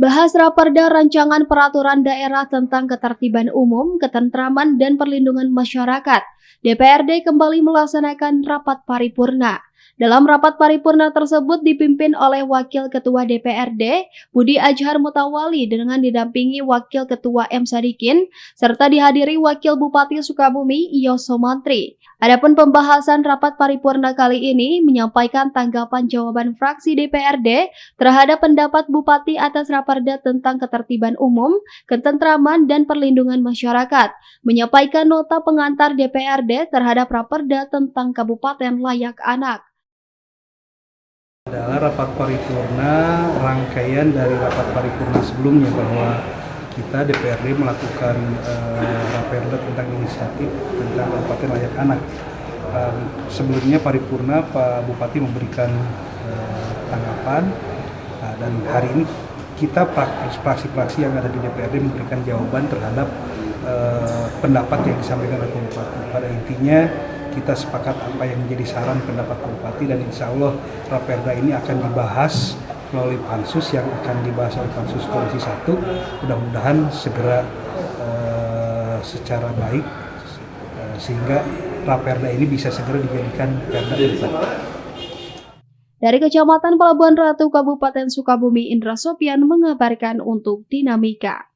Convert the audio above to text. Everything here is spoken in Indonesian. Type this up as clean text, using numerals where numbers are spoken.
Bahas Raperda Rancangan Peraturan Daerah tentang Ketertiban Umum, Ketentraman, dan Perlindungan Masyarakat. DPRD kembali melaksanakan rapat paripurna. Dalam rapat paripurna tersebut dipimpin oleh Wakil Ketua DPRD, Budi Adjhar Mutawali dengan didampingi Wakil Ketua M. Sadikin, serta dihadiri Wakil Bupati Sukabumi, Yoso Mantri. Adapun pembahasan rapat paripurna kali ini menyampaikan tanggapan jawaban fraksi DPRD terhadap pendapat Bupati atas Raperda tentang Ketertiban Umum, Ketentraman, dan Perlindungan Masyarakat, menyampaikan nota pengantar DPRD terhadap Raperda tentang Kabupaten Layak Anak. Adalah rapat paripurna rangkaian dari rapat paripurna sebelumnya bahwa kita DPRD melakukan Raperda tentang inisiatif tentang Kabupaten Layak Anak. Sebelumnya paripurna Pak Bupati memberikan tanggapan dan hari ini kita praksi-praksi yang ada di DPRD memberikan jawaban terhadap pendapat yang disampaikan oleh Pak Bupati. Pada intinya kita sepakat apa yang menjadi saran pendapat Pak Bupati dan insya Allah Raperda ini akan dibahas melalui pansus yang akan dibahas oleh pansus Komisi 1. Mudah-mudahan segera secara baik sehingga Raperda ini bisa segera dijadikan perda. Dari Kecamatan Pelabuhan Ratu, Kabupaten Sukabumi, Indra Sopyan mengabarkan untuk Dinamika.